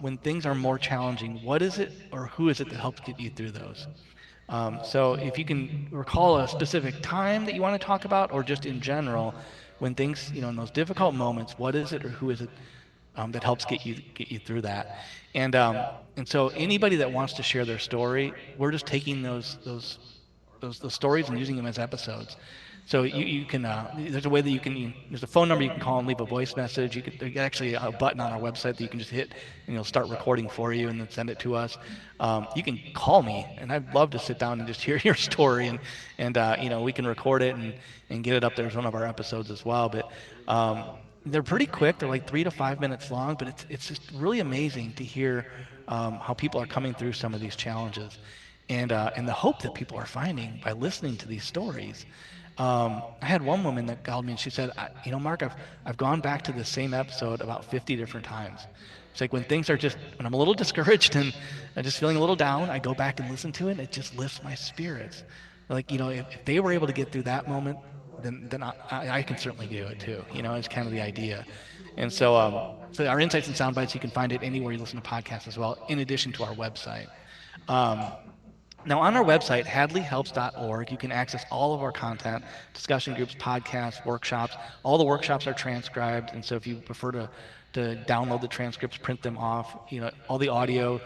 when things are more challenging, what is it or who is it that helps get you through those? So if you can recall a specific time that you want to talk about, or just in general, when things, in those difficult moments, what is it or who is it that helps get you through that? And so anybody that wants to share their story, we're just taking those stories and using them as episodes. So you can there's a way that there's a phone number you can call and leave a voice message. There's actually a button on our website that you can just hit and it'll start recording for you and then send it to us. You can call me, and I'd love to sit down and just hear your story, and we can record it and get it up there as one of our episodes as well. But they're pretty quick. They're like 3 to 5 minutes long, but it's just really amazing to hear how people are coming through some of these challenges, and the hope that people are finding by listening to these stories. I had one woman that called me and she said, Mark, I've gone back to the same episode about 50 different times. It's like when I'm a little discouraged and I'm just feeling a little down, I go back and listen to it, and it just lifts my spirits. Like, if they were able to get through that moment, then I can certainly do it too. It's kind of the idea. And so our Insights and Sound Bites, you can find it anywhere you listen to podcasts as well, in addition to our website. Now, on our website, hadleyhelps.org, you can access all of our content, discussion groups, podcasts, workshops. All the workshops are transcribed, and so if you prefer to download the transcripts, print them off, all the audio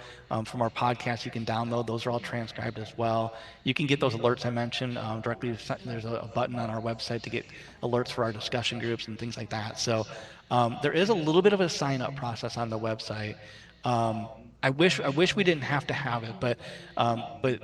from our podcast you can download. Those are all transcribed as well. You can get those alerts I mentioned directly. There's a button on our website to get alerts for our discussion groups and things like that. So there is a little bit of a sign-up process on the website. I wish we didn't have to have it, but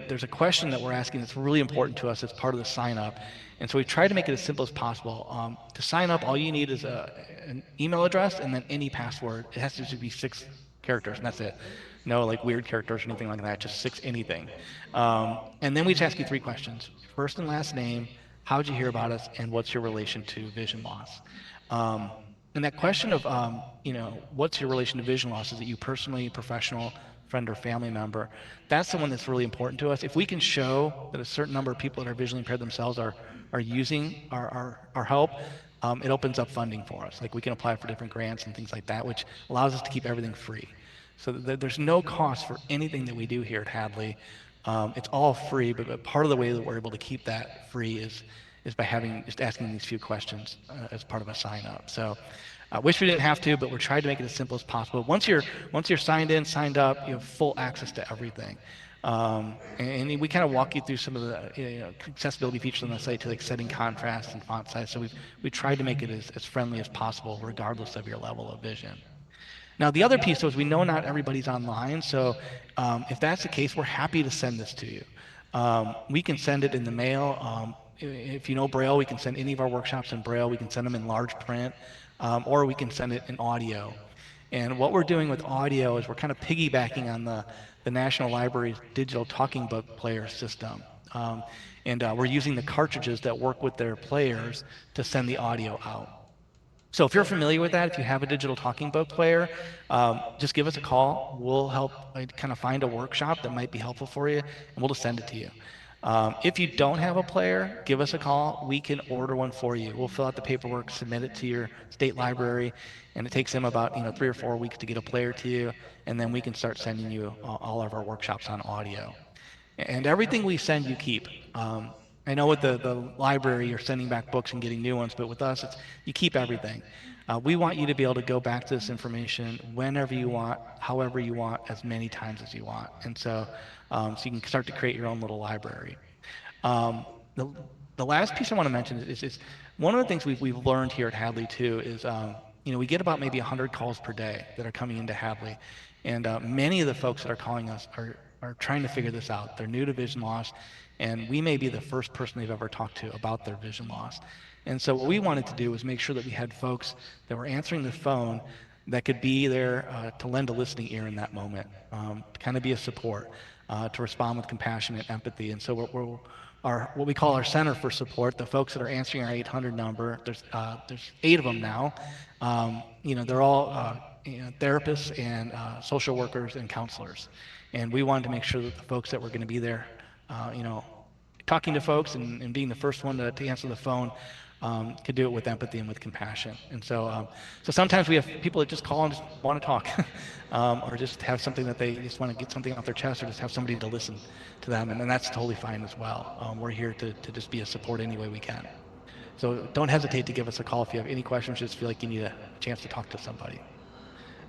there's a question that we're asking that's really important to us as part of the sign up, and so we try to make it as simple as possible. To sign up, all you need is an email address and then any password. It has to just be 6 characters, and that's it. No like weird characters or anything like that. Just 6 anything. And then we just ask you 3 questions: first and last name, how'd you hear about us, and what's your relation to vision loss? And that question of, what's your relation to vision loss? Is it you personally, professional, friend, or family member? That's the one that's really important to us. If we can show that a certain number of people that are visually impaired themselves are using our help, it opens up funding for us. Like, we can apply for different grants and things like that, which allows us to keep everything free. So there's no cost for anything that we do here at Hadley. It's all free, but part of the way that we're able to keep that free is by asking these few questions as part of a sign up. So I wish we didn't have to, but we're trying to make it as simple as possible. Once you're signed in, signed up, you have full access to everything. And we kind of walk you through some of the accessibility features on the site, to like setting contrast and font size. So we tried to make it as friendly as possible, regardless of your level of vision. Now, the other piece is we know not everybody's online, so if that's the case, we're happy to send this to you. We can send it in the mail. If you know Braille, we can send any of our workshops in Braille. We can send them in large print, or we can send it in audio. And what we're doing with audio is we're kind of piggybacking on the National Library's digital talking book player system. And we're using the cartridges that work with their players to send the audio out. So if you're familiar with that, if you have a digital talking book player, just give us a call. We'll help kind of find a workshop that might be helpful for you, and we'll just send it to you. If you don't have a player, give us a call. We can order one for you. We'll fill out the paperwork, submit it to your state library, and it takes them about 3 or 4 weeks to get a player to you, and then we can start sending you all of our workshops on audio. And everything we send you keep. I know with the library, you're sending back books and getting new ones, but with us, you keep everything. We want you to be able to go back to this information whenever you want, however you want, as many times as you want. And so you can start to create your own little library. The last piece I want to mention is one of the things we've learned here at Hadley too is we get about maybe 100 calls per day that are coming into Hadley, and many of the folks that are calling us are trying to figure this out. They're new to vision loss, and we may be the first person they've ever talked to about their vision loss. And so what we wanted to do was make sure that we had folks that were answering the phone that could be there to lend a listening ear in that moment, to kind of be a support, to respond with compassion and empathy. And so what we call our Center for Support, the folks that are answering our 800 number, there's 8 of them now. They're all therapists and social workers and counselors. And we wanted to make sure that the folks that were going to be there, talking to folks and being the first one to answer the phone, could do it with empathy and with compassion. And so sometimes we have people that just call and just want to talk, or just have something that they just want to get something off their chest, or just have somebody to listen to them, and that's totally fine as well. We're here to just be a support any way we can. So don't hesitate to give us a call if you have any questions, just feel like you need a chance to talk to somebody.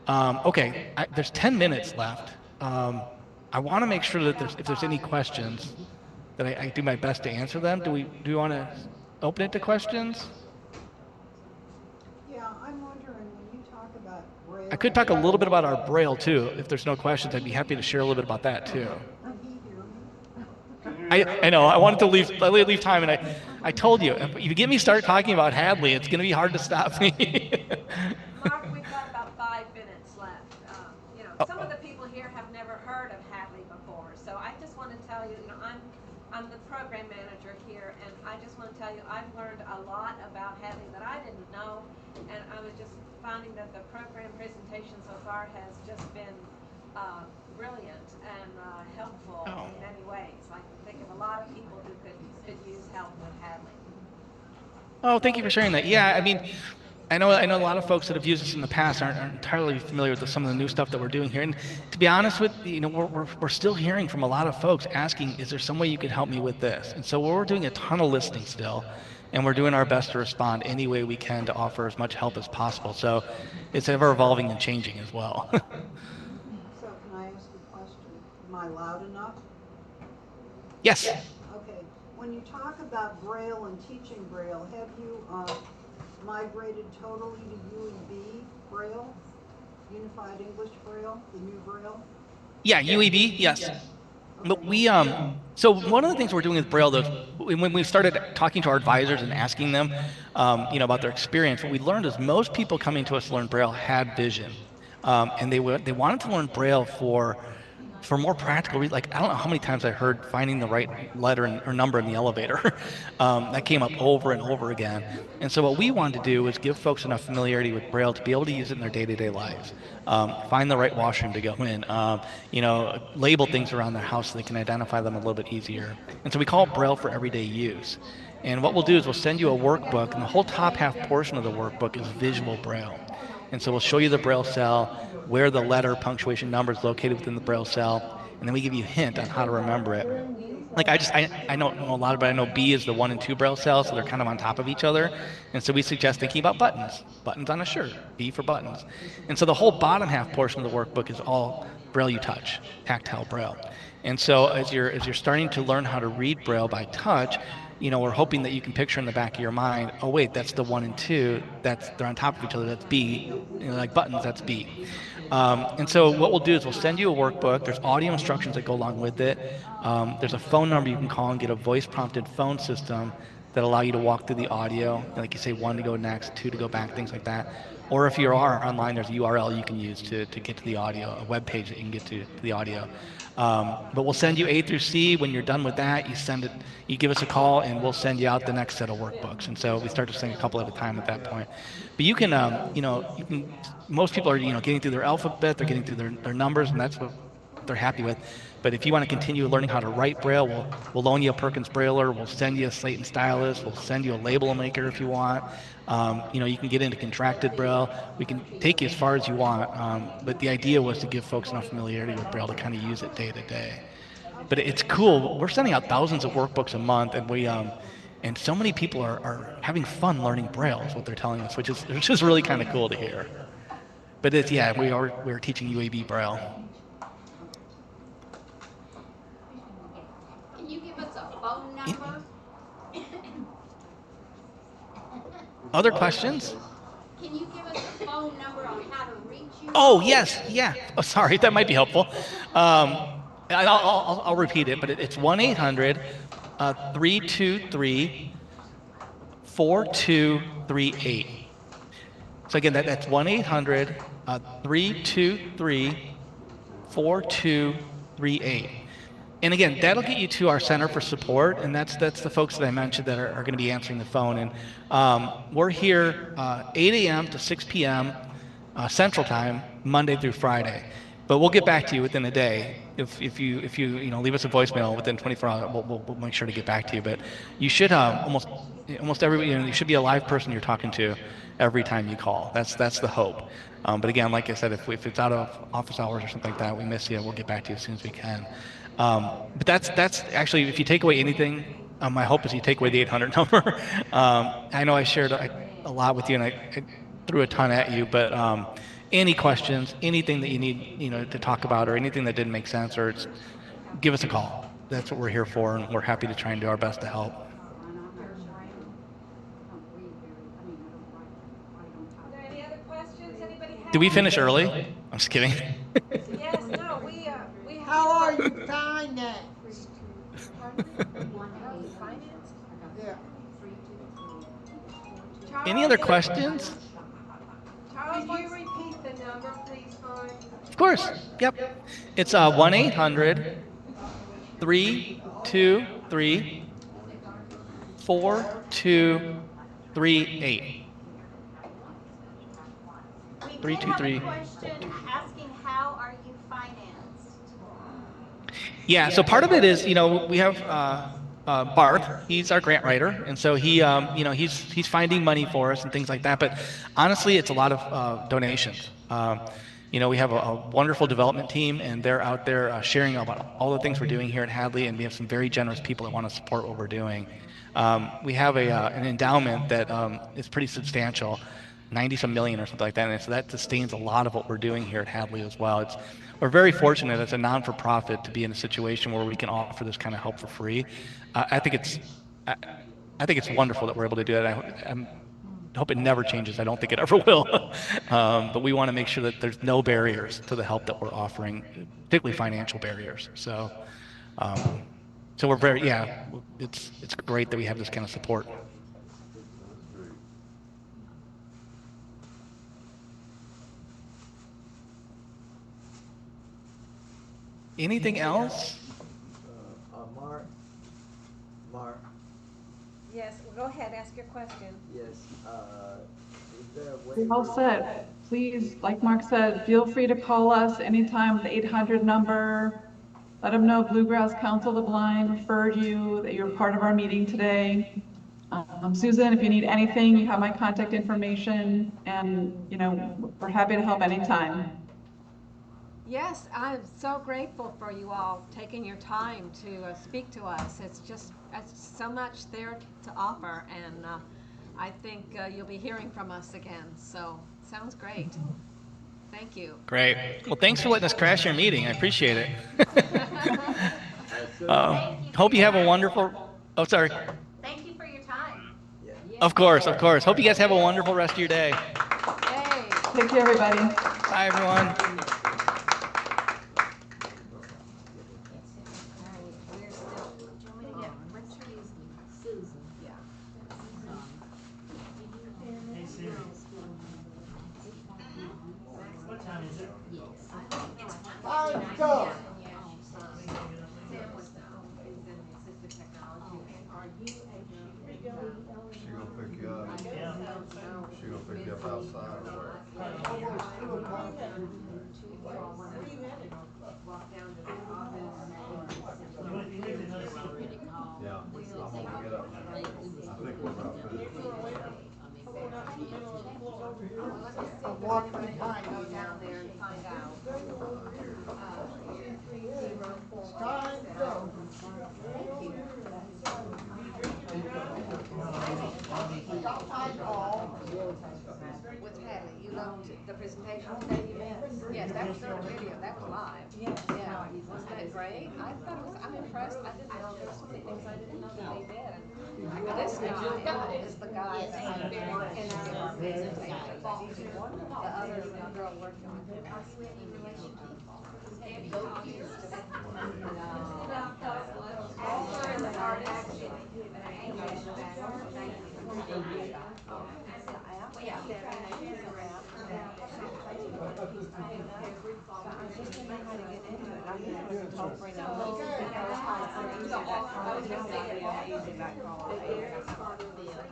Okay, there's 10 minutes left. I want to make sure that if there's any questions, that I do my best to answer them. Do you want to open it to questions? Yeah, I'm wondering when you talk about Braille. I could talk a little bit about our Braille too. If there's no questions, I'd be happy to share a little bit about that too. I know. I wanted to leave time, and I told you, if you get me start talking about Hadley, it's going to be hard to stop me. Mark, we've got about 5 minutes left. Some of the people here have never heard of Hadley before, so I just want to tell you, I'm the program manager here, and I just want to tell you I've learned a lot about Hadley that I didn't know, and I was just finding that the program presentation so far has just been brilliant and helpful in many ways. I can think of a lot of people who could use help with Hadley. Oh, thank you for sharing that. Yeah, I mean, I know a lot of folks that have used this in the past aren't entirely familiar with some of the new stuff that we're doing here. And to be honest with you, we're still hearing from a lot of folks asking, is there some way you could help me with this? And so we're doing a ton of listening still, and we're doing our best to respond any way we can to offer as much help as possible. So it's ever evolving and changing as well. So can I ask a question? Am I loud enough? Yes. Okay. When you talk about Braille and teaching Braille, have you migrated totally to UEB Braille, Unified English Braille, the new Braille? Yeah, UEB, yes. But we so one of the things we're doing with Braille, though, when we started talking to our advisors and asking them, about their experience, what we learned is most people coming to us to learn Braille had vision, and they wanted to learn Braille for more practical reasons. Like, I don't know how many times I heard finding the right letter or number in the elevator. That came up over and over again. And so what we wanted to do was give folks enough familiarity with Braille to be able to use it in their day-to-day lives. Find the right washroom to go in. Label things around their house so they can identify them a little bit easier. And so we call it Braille for everyday use. And what we'll do is we'll send you a workbook, and the whole top half portion of the workbook is visual Braille. And so we'll show you the Braille cell, where the letter, punctuation, number is located within the Braille cell, and then we give you a hint on how to remember it. Like I don't know a lot, but I know B is the 1 and 2 Braille cells, so they're kind of on top of each other. And so we suggest thinking about buttons on a shirt, B for buttons. And so the whole bottom half portion of the workbook is all Braille you touch, tactile Braille. And so as you're starting to learn how to read Braille by touch, we're hoping that you can picture in the back of your mind, oh wait, that's the 1 and 2, they're on top of each other, that's B, like buttons, that's B. And so what we'll do is we'll send you a workbook. There's audio instructions that go along with it. There's a phone number you can call and get a voice prompted phone system that allow you to walk through the audio. Like you say, 1 to go next, 2 to go back, things like that. Or if you are online, there's a URL you can use to get to the audio, a web page that you can get to the audio. But we'll send you A through C. When you're done with that, you give us a call, and we'll send you out the next set of workbooks. And so we start to send a couple at a time at that point. But you can, most people are, getting through their alphabet, they're getting through their numbers, and that's what they're happy with. But if you want to continue learning how to write Braille, we'll loan you a Perkins Brailler, we'll send you a Slate and Stylus, we'll send you a label maker if you want. You can get into contracted Braille. We can take you as far as you want. But the idea was to give folks enough familiarity with Braille to kind of use it day to day. But it's cool. We're sending out thousands of workbooks a month, and and so many people are having fun learning Braille is what they're telling us, which is really kind of cool to hear. But we're teaching UAB Braille. Can you give us a phone number? Other questions? Can you give us a phone number on how to reach you? Oh, yes. Yeah. Oh, sorry. That might be helpful. I'll repeat it, but it's 1-800-323-4238. So again, that's 1-800-323-4238. And again, that'll get you to our Center for Support, and that's the folks that I mentioned that are going to be answering the phone. And we're here 8 a.m. to 6 p.m. Central Time, Monday through Friday. But we'll get back to you within a day. If you leave us a voicemail within 24 hours, we'll make sure to get back to you. But you should almost everybody, you should be a live person you're talking to every time you call. That's the hope. But again, like I said, if it's out of office hours or something like that, we miss you, we'll get back to you as soon as we can. But that's actually, if you take away anything, my hope is you take away the 800 number. I know I shared a lot with you, and I threw a ton at you, but any questions, anything that you need, to talk about, or anything that didn't make sense, or give us a call. That's what we're here for, and we're happy to try and do our best to help. Are there any other questions? Anybody have? Did we finish early? I'm just kidding. Yes, no, we have. How are you financed? Yeah. Any other questions? Charles, will you repeat the number, please, for? Of course. Yep. It's 1-800-323-4238. 323. Question asking how are you financed? Yeah, so part of it is, we have Barth. He's our grant writer, and so he's finding money for us and things like that. But honestly, it's a lot of donations. We have a wonderful development team, and they're out there sharing about all the things we're doing here at Hadley, and we have some very generous people that want to support what we're doing. We have an endowment that is pretty substantial, 90-some million or something like that, and so that sustains a lot of what we're doing here at Hadley as well. We're very fortunate as a non-for-profit to be in a situation where we can offer this kind of help for free. I think it's wonderful that we're able to do that. I hope it never changes. I don't think it ever will. But we want to make sure that there's no barriers to the help that we're offering, particularly financial barriers. So we're it's great that we have this kind of support. Anything else? Mark. Yes, well, go ahead, ask your question. Yes. Is there a way? We're all set. Please, like Mark said, feel free to call us anytime, the 800 number. Let them know Bluegrass Council of the Blind referred you, that you're part of our meeting today. Susan, if you need anything, you have my contact information, and we're happy to help anytime. Yes, I'm so grateful for you all taking your time to speak to us. It's so much there to offer, and I think you'll be hearing from us again. So, sounds great. Thank you. Great. Well, thanks for letting us crash your meeting. I appreciate it. Hope you have a wonderful. Oh, sorry. Thank you for your time. Of course. Hope you guys have a wonderful rest of your day. Hey. Take care, everybody. Bye, everyone. She gonna pick you up? She gonna pick you up outside or where? Yeah, I'm gonna get up. I think we're about finished. I'm walking behind you now. It's time to go. I got my call. With Hadley, you loved the presentation today you missed? Yes, that was not a video, that was live. Yes. Yeah, wasn't that great? I thought it was, I'm impressed, I didn't know, there were so many things I didn't know that they did. And this guy is the guy that I wanted to give our presentation. The other girl working with him.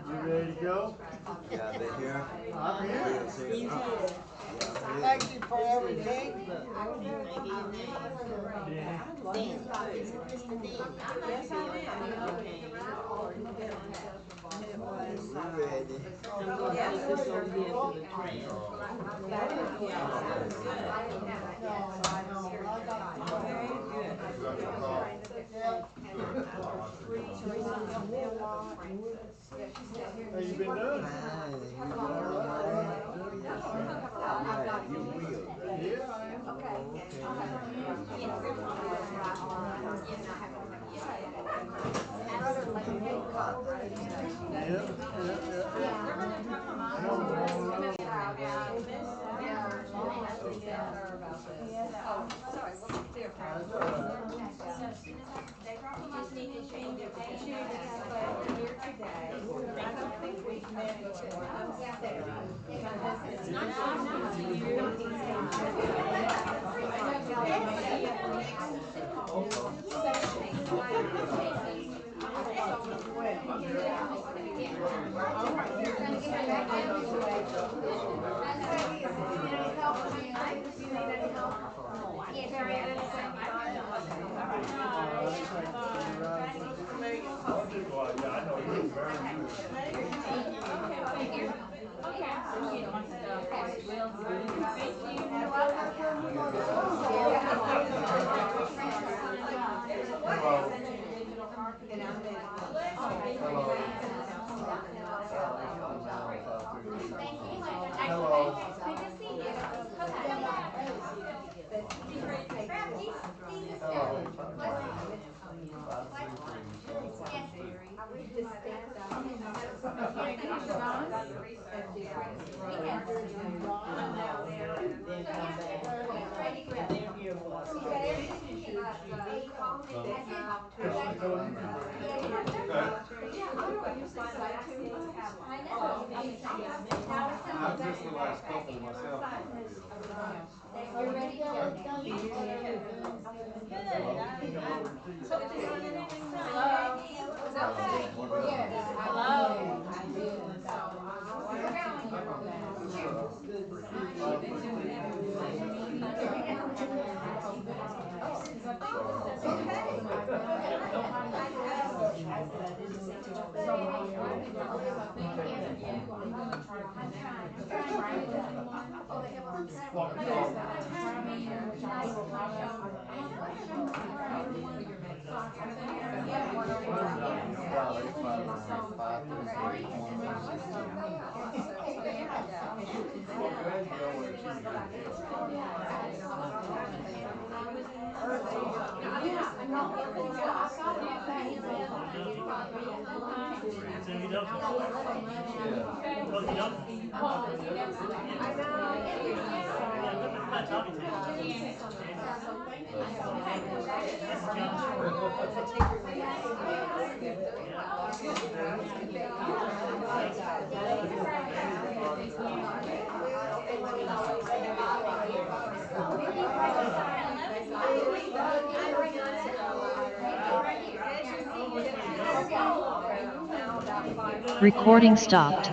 You ready to go? Yeah, they here? I'm here. Thank you for everything. How you been doing? I'm just the last couple myself. You're ready to go. So you Recording stopped.